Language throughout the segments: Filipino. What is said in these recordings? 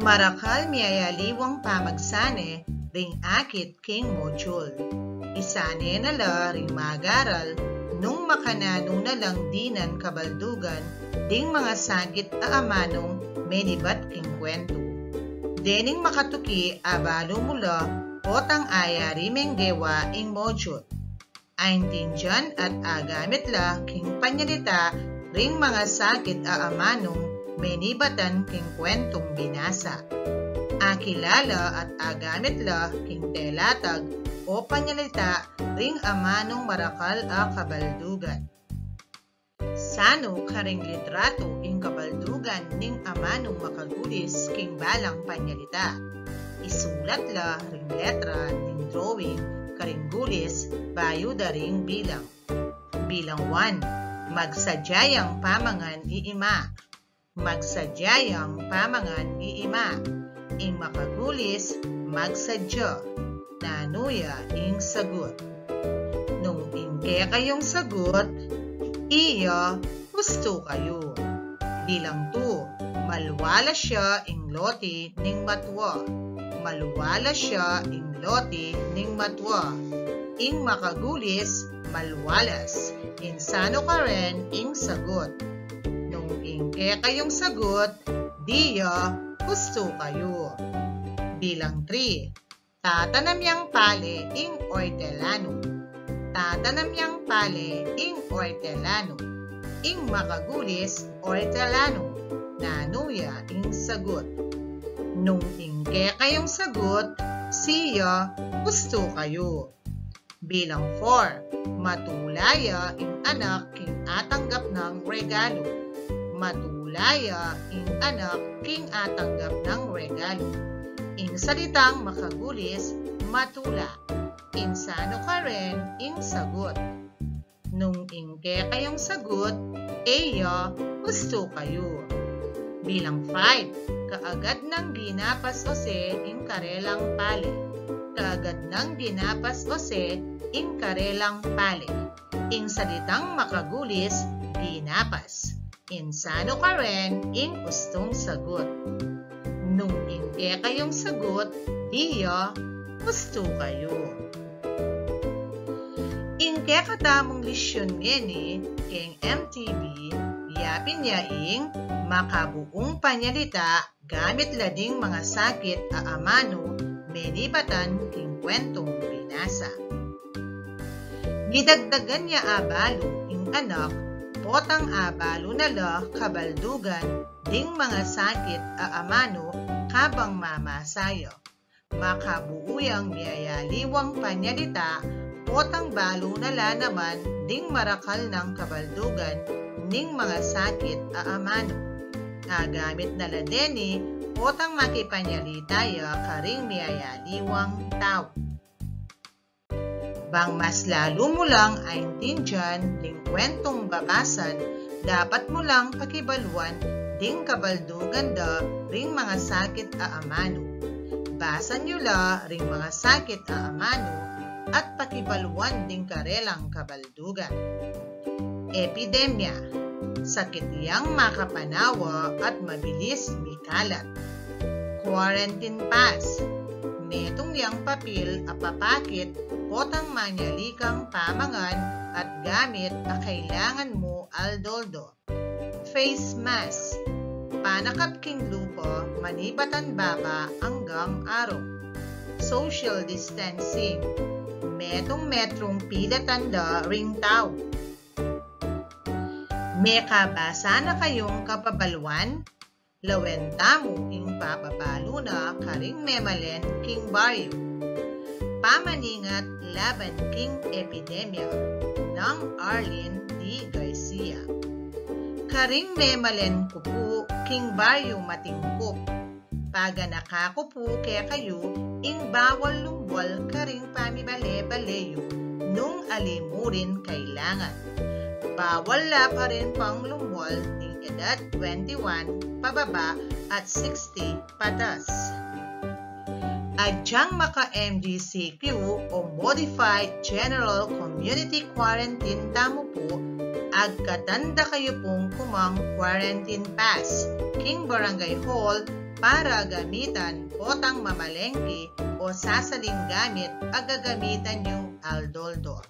Marakal miyayaliwang pamagsane ring akit king module. Isane nala ring magaral nung makanano na lang dinan kabaldugan ding mga sagit aamanong menibat king kwento. Dening makatuki abalo mula potang ayari menggewa ing module. Aintindihan at agamit la king panyalita ring mga sagit aamanong menibatan king kwentong binasa. Akilala at agamit la king telatag o panyalita ring amanong marakal a kabaldugan. Sano karing litrato ing kabaldugan ning amanong makagulis king balang panyalita. Isulat la ring letra ning drawing karing gulis bayo daring bilang. Bilang 1. Magsadyayang pamangan iima. Magsadyayang pamangan iima. Ing makagulis, magsadya. Nanuya ing sagot. Nung ingke kayong sagot, iya gusto kayo. Bilang 2. Malwala siya ing loti ning matwa. Malwala siya ing loti ning matwa. Ing makagulis, malwalas. Insano ka rin ing sagot. Nung ingke kayong sagot, diya gusto kayo. Bilang 3. Tatanamyang pale ing ortelano. Tatanamyang pale ing ortelano. Ing makagulis, ortelano. Nanuya ing sagot. Nung ingke kayong sagot, siya gusto kayo. Bilang 4. Matulaya ing anak king atanggap ng regalo. Matulaya ing anak king atanggap ng regalo. Ing salitang makagulis, matula. Insano ka rin ing sagot. Nung ingke kayong sagot, eya gusto kayo. Bilang 5. Kaagad ng ginapas ose ing karelang pale. Kaagad ng ginapas ose ing karelang pale. Ing salitang makagulis, ginapas. Insano ka rin ing gustong sagot. Nung ingke kayong sagot, diya gusto kayo. Ingke katamong lisyon ngeni king MTB, yapin niya ing makabuong panyalita gamit lading mga sakit aamano menibatan king kwentong binasa. Gidagdagan niya abalo ing anak potang abalo nala kabaldugan ding mga sakit aamano kabang mamasayo. Makabuuyang miyayaliwang panyalita potang balo nala naman ding marakal ng kabaldugan ning mga sakit aamano. Agamit nala deni potang makipanyalitaya karing miyayaliwang tao. Bang mas lalo mo lang aintindihan ding kwentong babasan, dapat mo lang pakibaluan ding kabaldugan da ring mga sakit aamano. Basan nyo la ring mga sakit aamano at pakibaluan ding karelang kabaldugan. Epidemya. Sakit yang makapanawa at mabilis mikalat. Quarantine pass. Netong yang papel apapakit potang manyalikang pamangan at gamit na kailangan mo aldoldo. Face mask. Panakap king lupa manibatan baba hanggang araw. Social distancing. Metrong pila tanda ring tao. May kabasa na kayong kapabaluan? Lawenta mo ing papapalo na karing memalen king baryo. Pamaningat laban king epidemya ng Arlene D. Garcia. Karing memalen kupo king baryo matingkup. Paga nakakupo kaya kayo ing bawal lumbwal karing pamibale-baleyo nung alimurin kailangan. Bawal la pa rin pang lumwal ng edad 21 pababa at 60 patas. Adyang maka-MGCQ o Modified General Community Quarantine tamo po, agkatanda kayo pong kumang quarantine pass, king barangay hall, para gamitan potang mamalengke o sasaling gamit agagamitan yung aldoldo.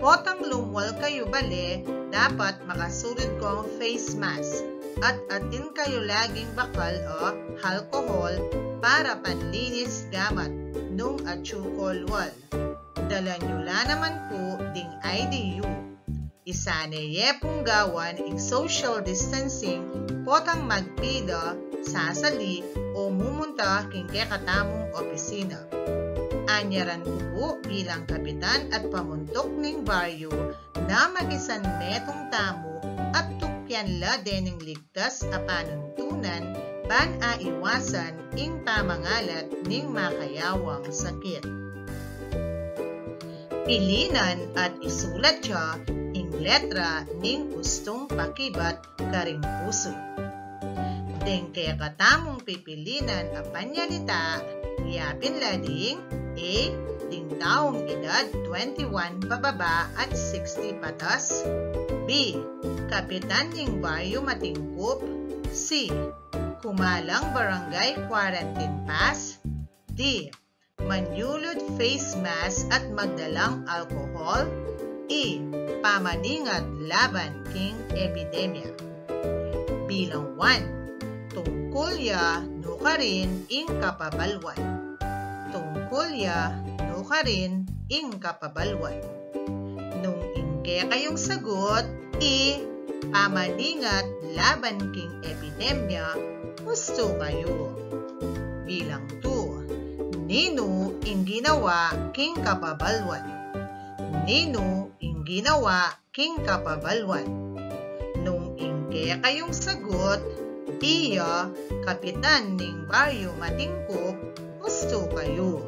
Potang lumwal kayo bale, dapat makasulod ko ang face mask at atin kayo laging bakal o alcohol para panlinis gamat nung atsukolwal. Dala nyo la naman po ding IDU. Isaneye pong gawan ing social distancing potang magpida, sasali o mumunta king katamong opisina. Anyaran ko po bilang kapitan at pamuntok ning baryo na magisan metong tamo at tukyan la dening ligtas a panuntunan ban a iwasan ing pamangalat ning makayawang sakit. Pilinan at isulat siya ing letra ning gustong pakibat karing puso. Deng kaya katamong pipilinan a panyalita, yapin lading A. Ding taong edad 21 pababa at 60 patas. B. Kapitan ning baryo matingkup. C. Kumalang barangay quarantine pass. D. Manyulod face mask at magdalang alcohol. E. Pamaningat laban king epidemya. Bilang 1. Tungkol ya no ka rin ing kapabalwan. Tungkulya no ka rin ing kapabalwan. Nung ingke kayong sagot, E. Pamaningat laban king epidemya, gusto kayo. Bilang 2. Nino ing ginawa king kapabalwan. Nino ing ginawa king kapabalwan. Nung ingke kayong sagot, Dia, kapitan ning baryo matingkop, gusto kayo.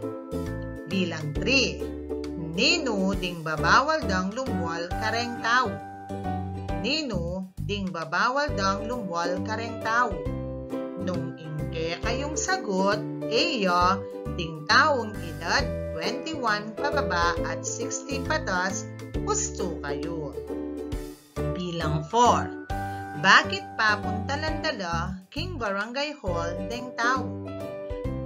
Bilang 3. Nino ding babawal dang lumwal kareng tao. Nino ding babawal dang lumwal kareng tao. Nung ingke kayong sagot, Eya ding taong edad 21 pababa at 60 patas, gusto kayo. Bilang 4. Bakit papuntalan dala king barangay hall deng tao?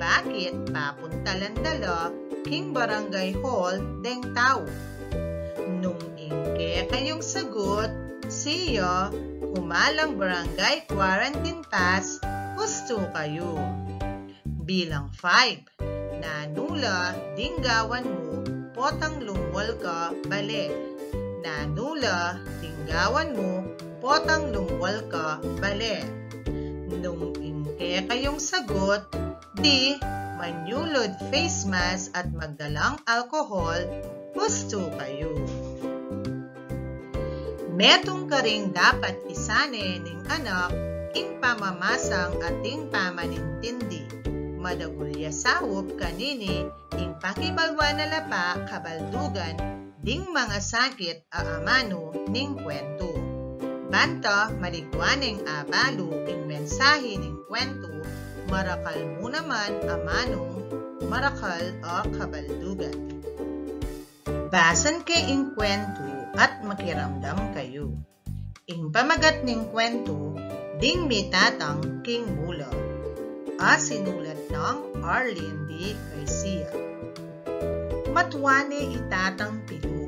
Bakit papuntalan dala king barangay hall deng tao? Nung ingke kayong sagot, siya kumalang barangay quarantine pass, gusto kayo. Bilang 5. Nanula dinggawan mo potang lumwal ka bale. Nanula dinggawan mo potang lumwal ka bale. Nung ingke kayong sagot, D. Manyulod face mask at magdalang alcohol, gusto kayo. Metong ka ring dapat isane ning anak ing pamamasang ating pamanintindi. Madagulya sawop kanini ing pakibalwa na lapa kabaldugan ding mga sakit a amano ning kwento. Banta maligwaneng abalo ing mensahe ning kwento, marakal mo naman amanong marakal a kabaldugan. Basan kay ing kwento at makiramdam kayo. Ing pamagat ning kwento, ding mitatang king mula. Sinulat ng Arlene D. Garcia. Matwane itatang pilo.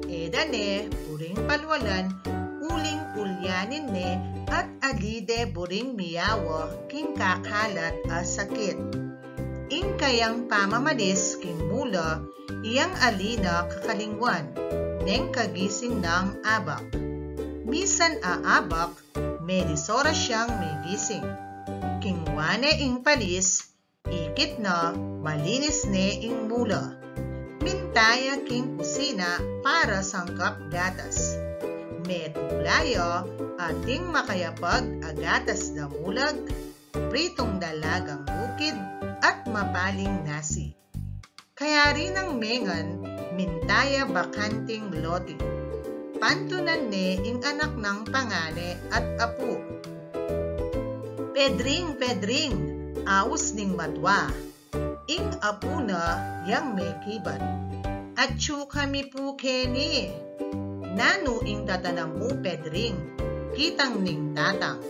Edane, puring palwalan, uling ulyanin ne, at alide buring miyawa, king kakalat a sakit. Ing kayang pamamalis king mula, iyang alina kakalingwan, neng kagising ng abak. Misan aabak, medisora siyang may gising. Kingwane ing palis, ikit na, malinis ne ing mula. Mintaya king kusina para sangkap gatas. Metulaya ating makayapag agatas na mulag, pritong dalagang bukid at mapaling nasi. Kaya rin ang mengan, mintaya bakanting loti. Pantunan ne ing anak ng pangane at apo. Pedring, pedring, awos ning matwa. Ing apo na yang may kibat. At kami po keni. Nano ing tatanam mo pedring, kitang ning tatang.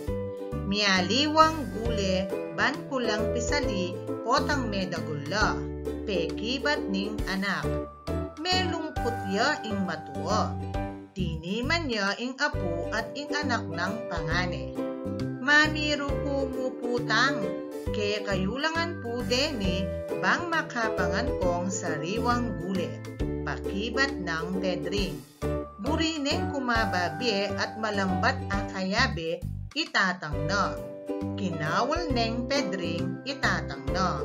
mialiwang gule ban kulang pisali potang medagulla, pekibat ning anak. Melungkot ya ing matuwa, tiniman niya ing apo at ing anak ng pangane. Mamiru kumuputang, kaya kayulangan po deni bang makapangan kong sariwang gule, pakibat ng Pedring. Burineng kumababi at malambat akayabe, itatang na. Kinawal neng Pedring, itatang na.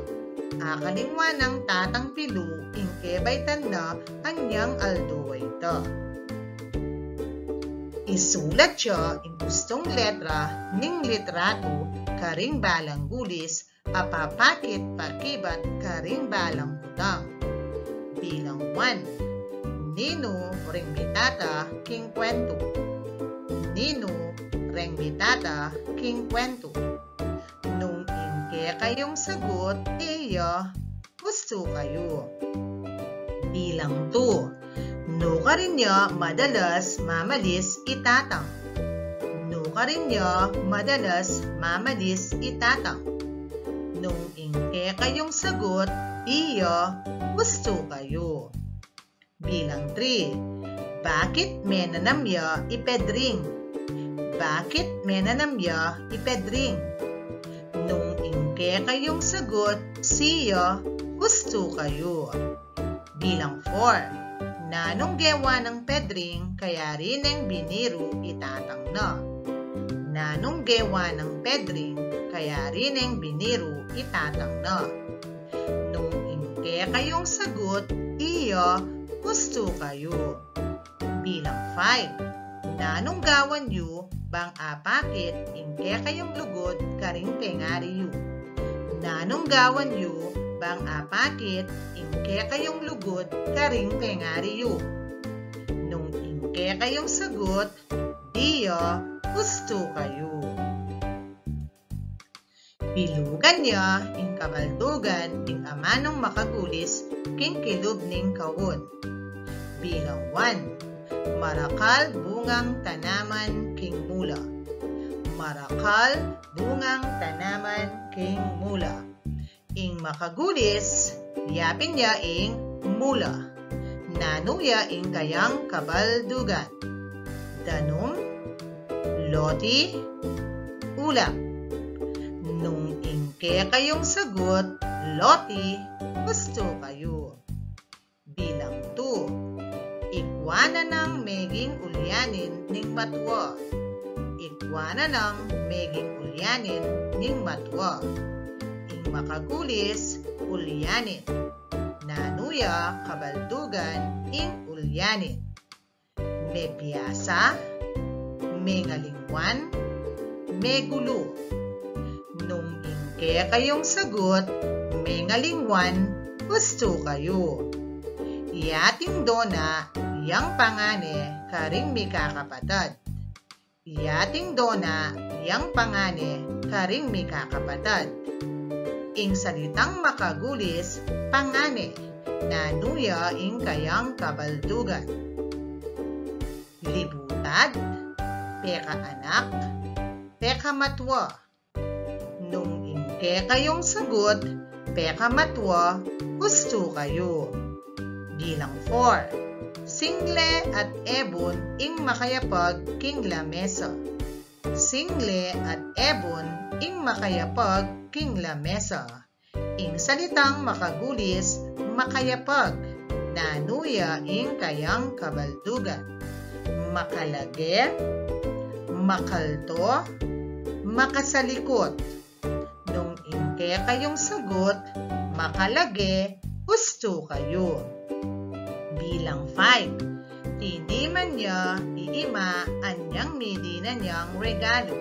Akalingwa ng tatang pilu, ingkebaitan na anyang alduway ito. Isulat siya in gustong letra ning litrato karing balang gulis, apapakit pakibat karing balang putang. Bilang 1. Nino reng mitata king kwento. Nino reng mitata king kwento. Nung ingke kayong sagot, iya, gusto kayo. Bilang 2. No ka rin niya madalas mamalis itatang. No ka rin niya madalas mamalis itatang. Nung ingke kayong sagot, iya, gusto kayo. Bilang 3. Bakit menanamya ipedring? Bakit menanamya ipedring? Nung ingke kayong sagot, siya, gusto kayo. Bilang 4. Nanong gewa ng Pedring, kaya rin ang biniru itatang na. Nanong gewa ng Pedring, kaya rin ang biniru itatang na. Nung ingke kayong sagot, iya, gusto kayo. Bilang 5. Nanong gawan yu, bang apakit, ingke kayong lugod, karing tengari yu. Nanong gawan yu, bang apakit, ingke kayong lugod, karing tengari yu. Nung ingke kayong sagot, diya, gusto kayo. Bilugan niya, ing kabaldugan, ing amanong makagulis, king kilub ning kawon. Bilang 1. Marakal bungang tanaman king mula. Marakal bungang tanaman king mula. Ing makagulis, yapin niya ing mula. Nanuya ing kayang kabaldugan. Danum, loti, ulap. Nung ingke kayong sagot, loti, gusto kayo. Bilang 2. Ikwana ng meging ulyanin ning matwa. Ikwana ng meging ulyanin ning matwa. Ing makagulis, ulyanin. Nanuya kabaldugan ing ulyanin. May piyasa, may ngalingwan, may gulo. Nung ingke kayong sagot, may ngalingwan, gusto kayo. Iyating dona, yang pangane, karing mi kakapatad. Iyating dona, yang pangane, karing mi kakapatad. Ing salitang makagulis, pangane, nanuya ing kayang kabaldugan. Libutad, peka anak, peka matwa. Nung ingke kayong sagot, peka matwa, gusto kayo. Bilang 4. Single at ebon ing makayapag king lamesa. Single at ebon ing makayapag king lamesa. Ing salitang makagulis, makayapag, nanuya ing kayang kabaldugan. Makalage, makalto, makasalikot. Nung ingke kayong sagot, makalage, gusto kayo. Bilang 5. Hindi man niya iima anyang midina niyang regalo.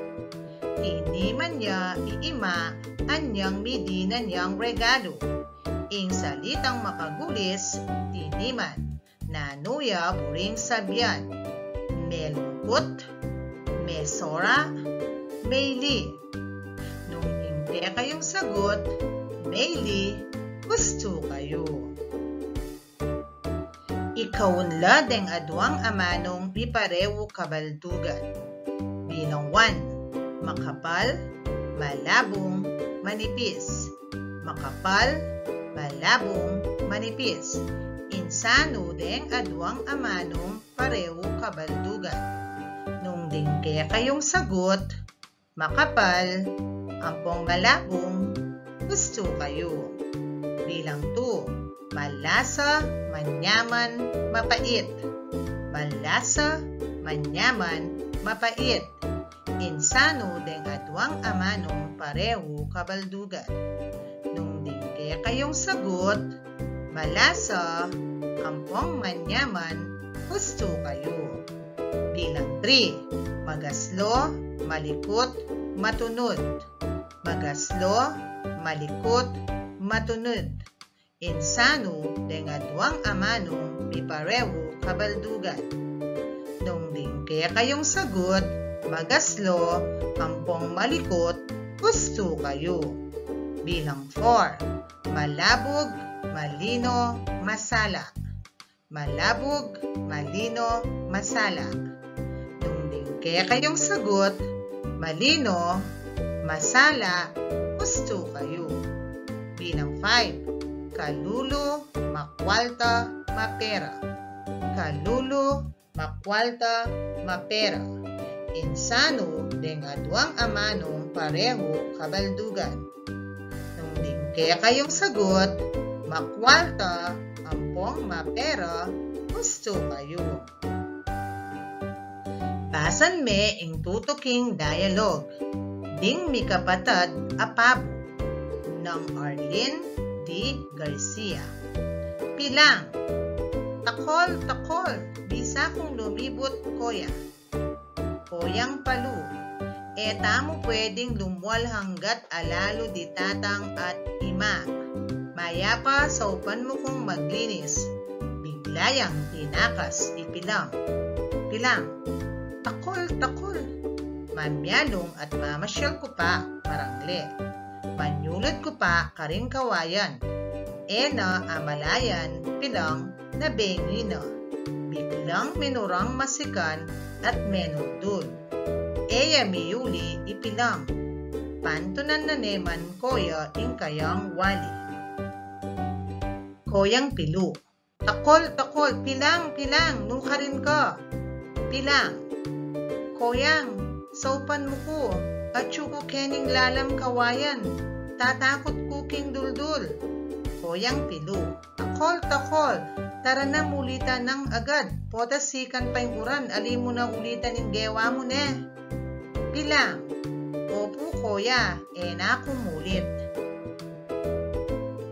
Hindi man niya iima anyang midina niyang regalo. Ing salitang makagulis, tiniman, nanuya buring sabyan. May lungkot, may sora, may li. Nung hindi kayong sagot, may li, gusto kayo. Ikaunla deng adwang amanong piparewo kabaldugan. Bilang 1. makapal, malabong, manipis. Makapal, malabong, manipis. Insano deng aduang amanong pareho kabaldugan. Nung dingke kayong sagot, makapal, ampong malabong, gusto kayo. Bilang 2, malasa, manyaman, mapait. Malasa, manyaman, mapait. Insano deng aduang amanong pareho kabaldugan. Nung dingke kayong sagot, malasa, ampong manyaman, gusto kayo. Bilang 3, magaslo, malikot, matunod. Magaslo, malikot, matunod. Insano deng aduang amanong pipareho kabaldugan. Nung dingke kayong sagot, magaslo, ampong malikot, gusto kayo. Bilang 4, malabog, malino, masalak. Malabog, malino, masalak. Nung dingke kayong sagot, malino, masala, gusto kayo. Bilang 5, kalulo, makwalta, mapera. Kalulo, makwalta, mapera. Insano deng aduang amanong pareho kabaldugan. Nung dingke kayong sagot, makwalta, ampong mapera, gusto kayo. Basan me ing tutuking dialogue. Ding mikapatad apabo ng Arlene D. Garcia. Pilang, takol, takol, bisa kong lumibot koya. Koyang palu, tamo pwedeng lumwal hanggat alalo di tatang at ima. Mayapa sa upan mo kong maglinis. Biglayang tinakas ipilang. Pilang, takol, takol. Mamyalong at mamasyal ko pa, marangle. Manyulad ko pa karing kawayan. Na amalayan, pilang, na bengi na. Biglang minurang masikan at menudul. Eya miyuli ipilang. Pantunan na neman koya ing kayang wali. Koyang pilu. Takol, takol, pilang, pilang, nukarin ka. Pilang. Koyang, saupan mo ko. Atsuko kening lalam kawayan. Tatakot kuking duldul. Koyang pilu. Takol, takol. Tara na mulitan ng agad. Potasikan pa yung uran. Ali mo na ulitan ng gewa mo ne. Pilang. Opo koya. Na kumulit.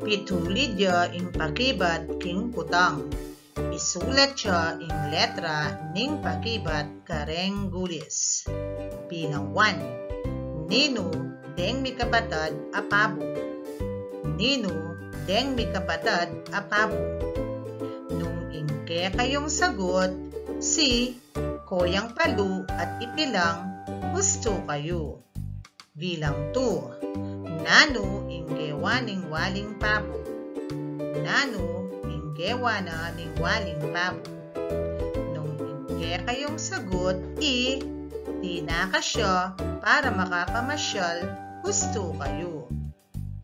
Pitulid ya ing pakibat king putang. Isulat siya ing letra ning pakibat kareng gulis. Bilang 1. Nino deng mikapatad apabo. Nino deng mikapatad apabo. Nung ingke kayong sagot, si, koyang palu at ipilang, gusto kayo. Bilang 2. Nano inggewa ning waling pabo. Nano inggewa na ning waling pabo. Nung ingke kayong sagot, tinaka siya para makapamasyal, gusto kayo.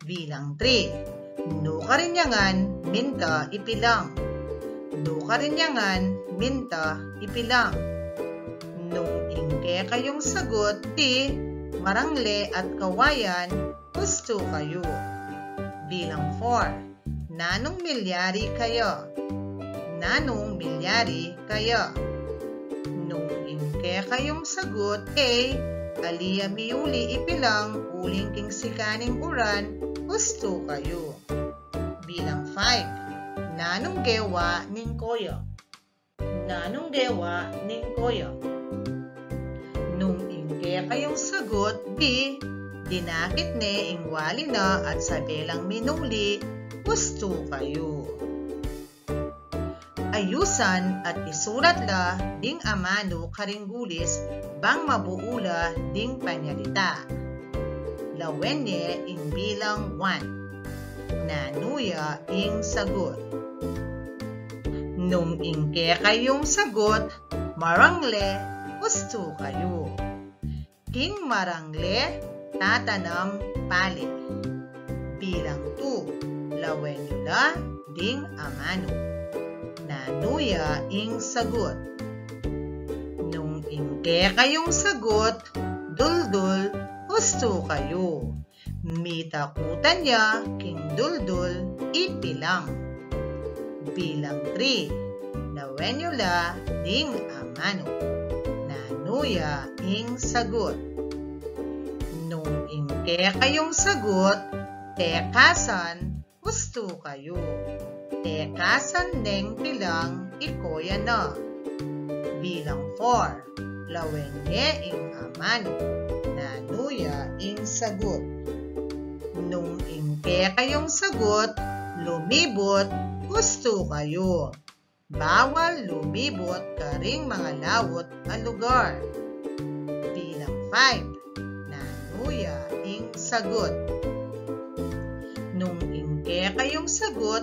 Bilang 3. Nukarinyangan, minta, ipilang. Nukarinyangan, minta, ipilang. Nung ingke kayong sagot, marangle at kawayan, gusto kayo. Bilang 4. Nanong milyari kayo. Nanong milyari kayo. Nung ingke kayong sagot, aliya miyuli ipilang, uling king sikaning uran, gusto kayo. Bilang 5. Nanong gewa ning koyo. Nanong gewa ning koyo. Nung ingke kayong sagot, dinakit ne ing wali na at sa belang minuli, gusto kayo. Ayusan at isurat la ding amano karinggulis bang mabuula ding panyalita. Lawenye ing bilang 1. Nanuya ing sagot. Nung ingke kayong sagot, marangle, gusto kayo. king marangle, tatanam pali. Bilang 2, lawenula ding amano. Nanuya ing sagot. Nung ingke kayong sagot, duldul, gusto kayo. Mitakutan niya, king duldul, ipilang. Bilang 3, lawenula ding amano. Nanuya ing sagot. Nung ingke kayong sagot, tekasan, gusto kayo. Tekasan neng pilang ikoya na. Bilang 4, lawenye ing amano. Nanuya ing sagot. Nung ingke kayong sagot, lumibot, gusto kayo. Bawal lumibot karing mga lawot ang lugar. Bilang 5, nanuya ing sagot. Nung ingke kayong sagot,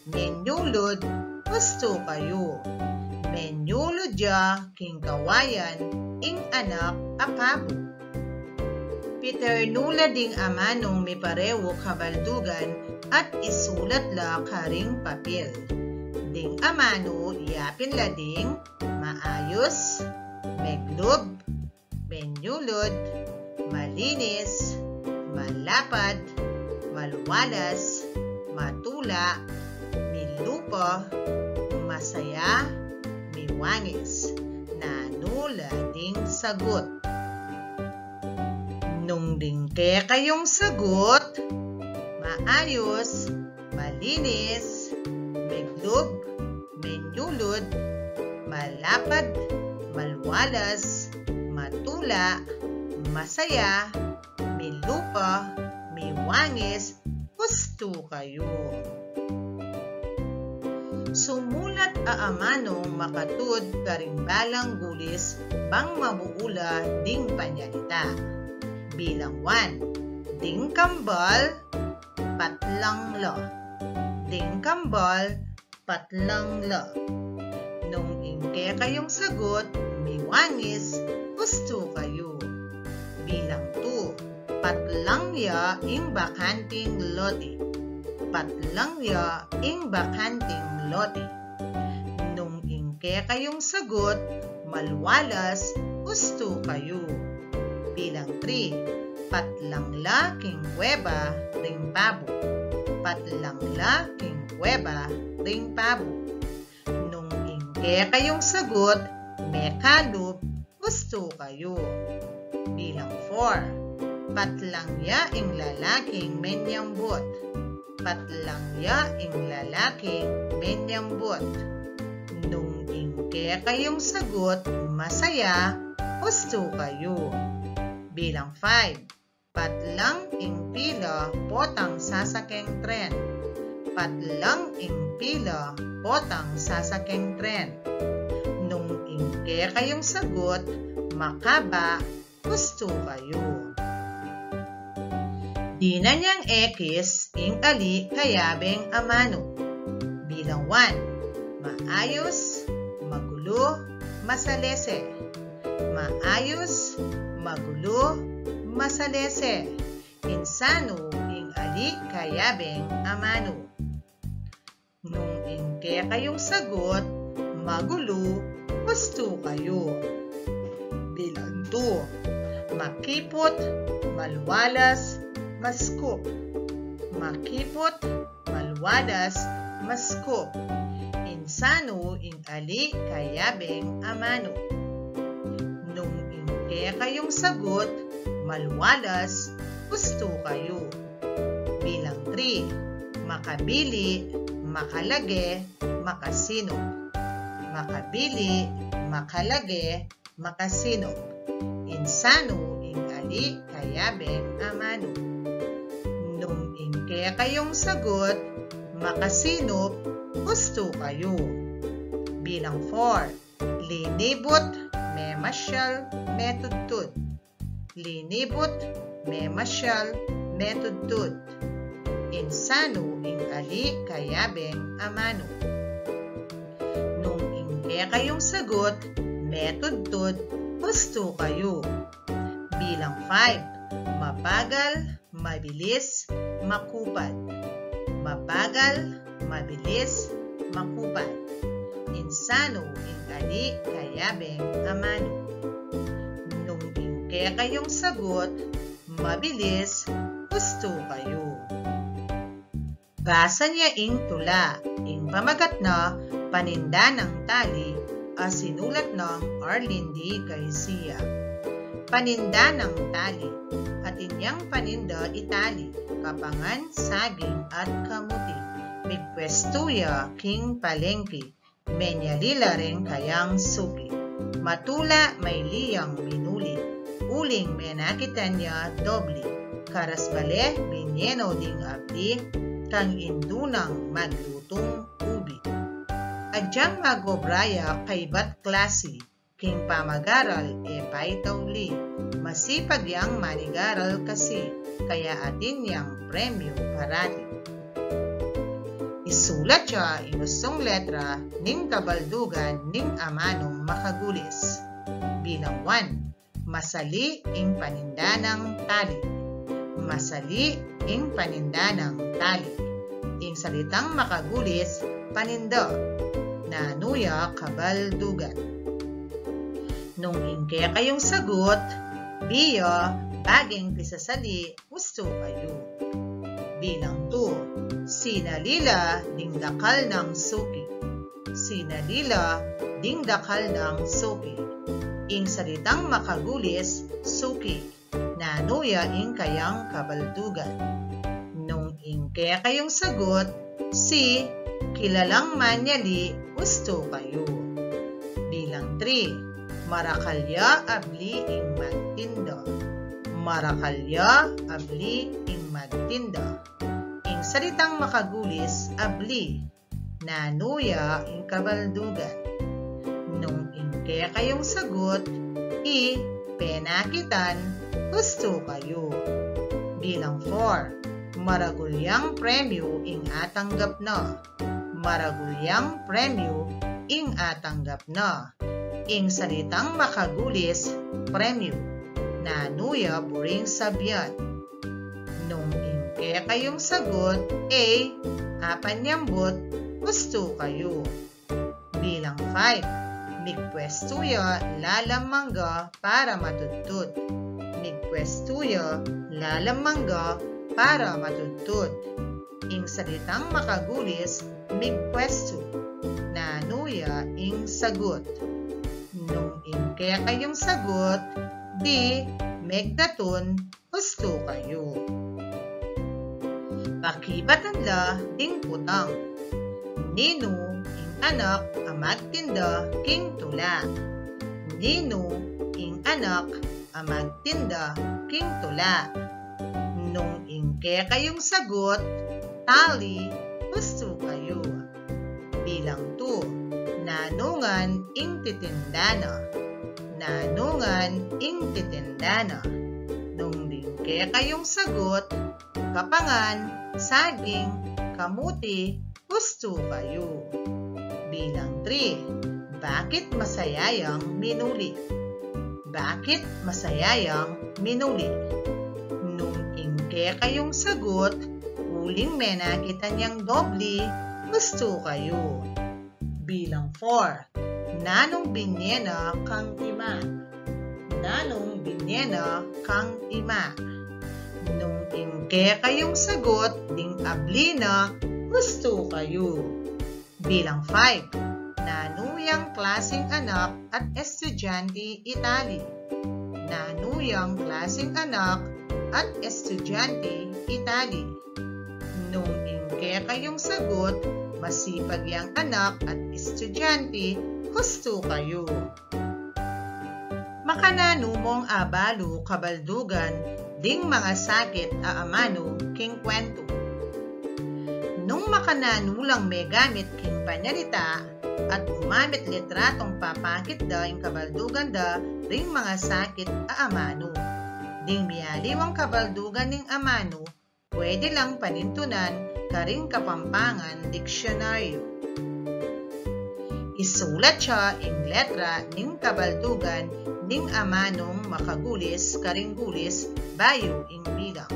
menyulod, gusto kayo. Menyulod ya king kawayan, ing anak apabo. Piternula ding amanong may parewo kabaldugan at isulat la karing papel. Ding amano iyapin la ding maayos, meglob, menyulod, malinis, malapad, malwalas, matula, milupa, masaya, miwangis. Nanula ding sagot. Nung dingke kayong sagot, maayos, malinis, meglob, menyulod, malapad, malwalas, matula, masaya, milupa, miwangis, gusto kayo. Sumulat aamanong makatud karimbalang gulis bang mabuula ding panyalita. Bilang 1, ding kambal, patlang la. Ding kambal, patlang la. Nung ingke kayong sagot, miwangis, gusto kayo. Bilang 2, patlang ya ing bakanting lote. Patlang ya ing bakanting lote. Nung ingke kayong sagot, malwalas, gusto kayo. Bilang 3, patlang la king kuweba ring pabo. Patlang la king kuweba ring pabo. Nung ingke kayong sagot, mekalub, gusto kayo. Bilang 4, patlang ya ing lalaking menyambot. Patlang ya ing lalaking menyambot. Nung ingke kayong sagot, masaya, gusto kayo. Bilang 5, patlang ing pila potang sasakeng tren. Patlang ing pila potang sasakeng tren. Nung ingke kayong sagot, makaba, gusto kayo. Di na niyang ekis ing ali kayabeng amano. Bilang 1, maayos, magulo, masalese. Maayos, magulo, masalese. Insano ing ali kayabeng amano. Nung ingke kayong sagot, magulo, gusto kayo. Bilang 2, makipot, malwalas, maskup. Makipot, malwalas, maskup. Insano ing ali kayabeng amano. Nung ingke kayong sagot, malwalas, gusto kayo. Bilang 3, makabili, makalage, makasino. Makabili, makalage, makasino. Insano ing ali kayabeng amano. Nung ingke kayong sagot, makasinop, gusto kayo. Bilang 4, linibot, memasyal, metudtud. Linibot, memasyal, metudtud. Insano ing ali kayabeng amano. Nung ingke kayong sagot, metudtud, gusto kayo. Bilang 5. Mabagal, mabilis, makupad. Mabagal, mabilis, makupad. Insano, inkali, kayabeng, amano. Nung ingke kayong sagot, mabilis, gusto kayo. Basa niya ing tula, ing pamagat na paninda ng tali, sinulat ng Arlene D. Garcia. Paninda ng tali, at inyang paninda itali, kapangan, saging at kamuti. Migpwestuya king palengke, menyalila rin kayang suki. Matula may liyang minuli, uling menakitan niya dobli. Karasbale binyeno ding abdi, kang indunang maglutong ubi. Adyang magobraya kay bat klase, king pamagaral paitawli. Masipag yang manigaral kasi, kaya atin yang premyo parati. Isulat siya inusong letra ning kabaldugan ning amanong makagulis. Bilang 1. Masali ing paninda ng tali. Masali ing paninda ng tali. Ing salitang makagulis, paninda. Nanuya kabaldugan. Nung ingke kayong sagot, biya, baging pisasali, gusto kayo. Bilang 2. Sinalila, dingdakal ng suki. Sinalila, dingdakal ng suki. Ing salitang makagulis, suki. Nanuya ing kayang kabaldugan. Nung ingke kayong sagot, si, kilalang manyali, gusto kayo. Bilang 3. Marakalya abli ing magtinda. Marakalya abli ing magtinda. Ing salitang makagulis, abli. Nanuya ing kabaldugan. Nung ingke kayong sagot, penakitan, gusto kayo. Bilang 4. Maragulyang premyo ing atanggap na. Maragulyang premyo ing atanggap na. Ing salitang makagulis, premyo. Nanuya buring sabyan. Nung ingke kayong sagot, apanyambot, gusto kayo. Bilang 5. Migpwestuya lalamangga para matutod. Migpwestuya lalamangga para matutod. Ing salitang makagulis, migpwesto. Nanuya ing sagot. Nung ingke kayong sagot, megdaton, gusto kayo. Pakibatanla ding putang. Nino ing anak amagtinda king tula. Nino ing anak amagtinda king tula. Nung ingke kayong sagot, tali, gusto kayo. Bilang 2. Nanungan ing titindana. Nanungan ing titindana. Nung ingke kayong sagot, kapangan, saging, kamuti, gusto kayo. Bilang 3. Bakit masayayang minuli? Bakit masayayang minuli? Nung ingke kayong sagot, uling menakitan niyang dobli, gusto kayo. Bilang 4. Nanong binyena kang ima. Nanong binyena kang ima. Nung ingke kayong sagot, ding abli na, gusto kayo. Bilang 5. Nanuyang klaseng anak at estudyante itali. Nanuyang klaseng anak at estudyante itali. Nung ingke kayong sagot, masipag yang anak at estudyante, gusto kayo. Makananumong abalo kabaldugan, ding mga sakit aamano king kwento. Nung makananulang may gamit king panyalita, at gumamit litratong papakit da ing kabaldugan da, ring mga sakit aamano. Ding miyaliwang kabaldugan ning amano, pwede lang panintunan karing kapampangan diksyonaryo. Isulat siya ing letra ning kabaldugan ding amanong makagulis karinggulis bayo ing bilang.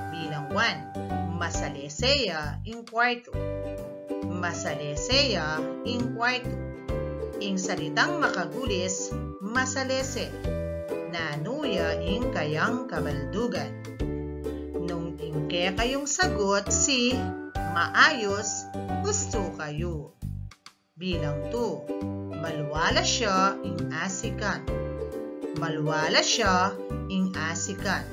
Bilang 1, masaleseya ing kwarto. Masaleseya ing kwarto. Ing salitang makagulis, masalese. Nanuya ing kayang kabaldugan. Nung ingke kayong sagot si maayos, gusto kayo. Bilang 2, malwala siya ing asikan. Malwala siya ing asikan.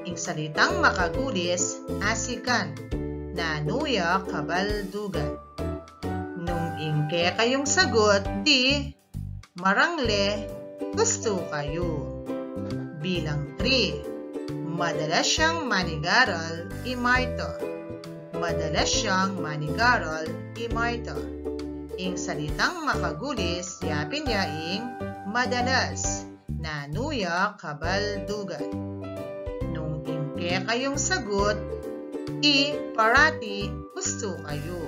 Ing salitang makagulis, asikan. Nanuya kabaldugan. Nung ingke kayong sagot, di marangle, gusto kayo. Bilang 3, madalas siyang manigaral, imarta. Madalas siyang manigaral, imarta. Ing salitang makagulis, yapin niya ing madalas. Nanuya kabaldugan. Nung ingke kayong sagot, parati, gusto kayo.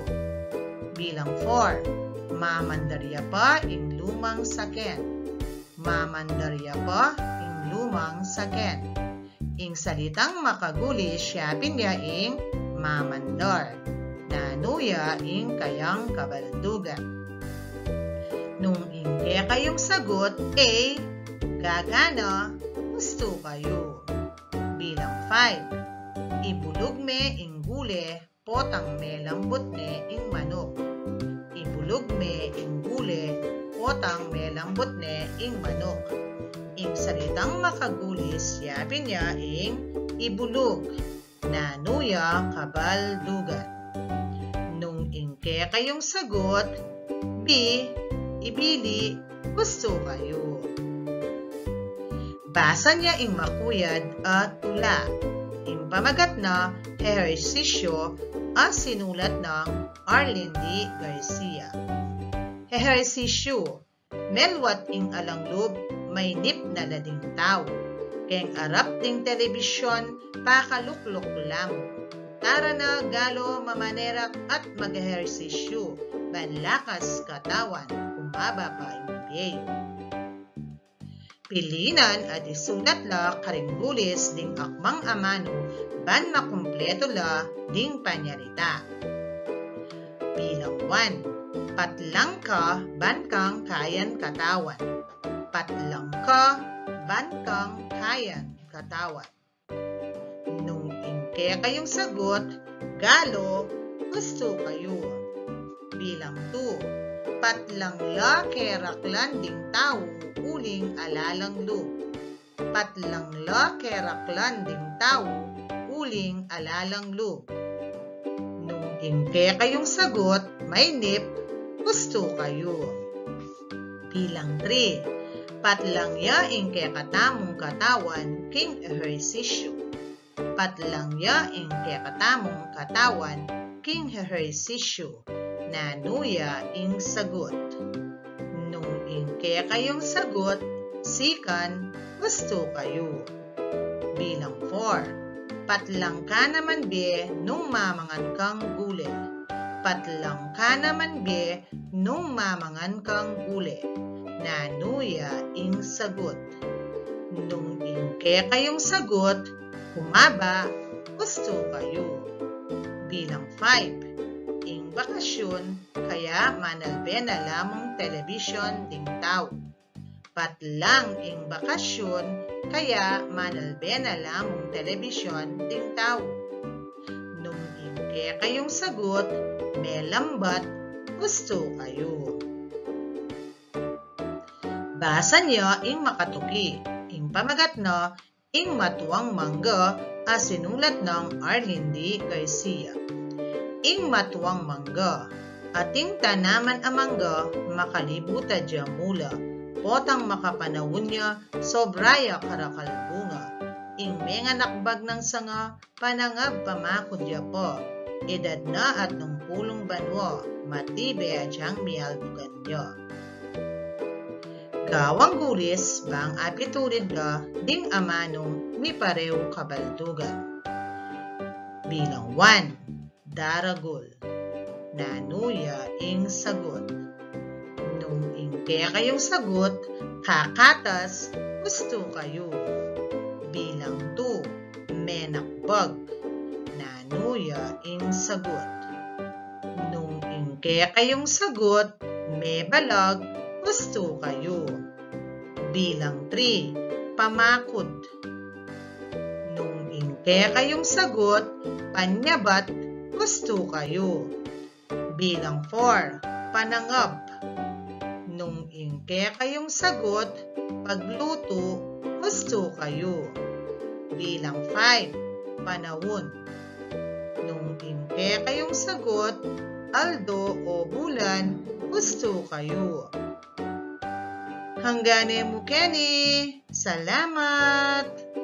Bilang 4, mamandarya pa ing lumang saken. Mamandarya pa ing lumang saken. Ing salitang makagulis, yapin niya ing mamandar. Nanuya ing kayang kabaldugan. Nung ingke kayong sagot, gagana, gusto kayo. Bilang 5, ibulog me ing gule, potang me lambot ne ing manok. Ibulog me ing gule, potang me lambot ne ing manok. Ing salitang makagulis, yapin niya ing ibulog. Nanuya kabaldugan. Nung ingke kayong sagot, ibili, gusto kayo. Basa niya ing makuyad at tula. Ing pamagat na ehersisyo ang sinulat ng Arlene D. Garcia. Ehersisyo, melwat ing alanglob, may nip na lading tao. Keng arap ding telebisyon, pakaluklok lam. Tara na galo mamanerak at mag-ehersisyo, banlakas katawan, kumaba pa ing biyeyo. Pilinan at isulat la karinggulis ding akmang amano, ban makumpleto la ding panyarita. Bilang 1, patlang ka, ban kang kayan katawan. Patlang ka, ban kang kayan katawan. Nung ingke kayong sagot, galo, gusto kayo. Bilang 2, patlang la keraklan ding tao, uling alalang lo. Patlang la keraklan ding tao, uling alalang lo. Nung ingke kayong sagot, may nip, gusto kayo. Bilang 3, patlang ya ingke katamong katawan, king ehersisyo. Patlang ya ingke katamong katawan, king ehersisyo. Nanuya ing sagot. Nung ingke kayong sagot, sikan, gusto kayo. Bilang 4, patlang ka naman be nung mamangan kang gule. Patlang ka naman be nung mamangan kang gule. Nanuya ing sagot. Nung ingke kayong sagot, humaba, gusto kayo. Bilang 5, ing bakasyon, kaya manalbe na lamang telebisyon ding tao. Patlang ing bakasyon, kaya manalbe na lamang telebisyon ding tao. Nung ingke kayong sagot, may lambat, gusto kayo. Basa niya ing makatuki, ing pamagat na, ing matuwang mangga, sinulat ng Arlene D. Garcia. Ing matuwang mangga, ating tanaman ang mangga, makalibuta dya mula, potang makapanawon niya, sobraya karakalbunga. Ing mga nakbag ng sanga, panangab pamakod dya po, edad na at ng pulong banwa, matibe at siyang mialbugan niya. Gawang gulis, bang apitulid ka, ding amanong, mi pareho kabaldugan. Bilang 1, daragol. Nanuya ing sagot. Nung ingke kayong sagot, kakatas, gusto kayo. Bilang 2, menakbag, nanuya ing sagot. Nung ingke kayong sagot, may balag, gusto kayo. Bilang 3, pamakod. Nung ingke kayong sagot, panyabat, gusto kayo. Bilang 4, panangab. Nung ingke kayong sagot, pagluto, gusto kayo. Bilang 5, panahon. Nung ingke kayong sagot, aldo o bulan, gusto kayo. Hanggang mukeni. Salamat!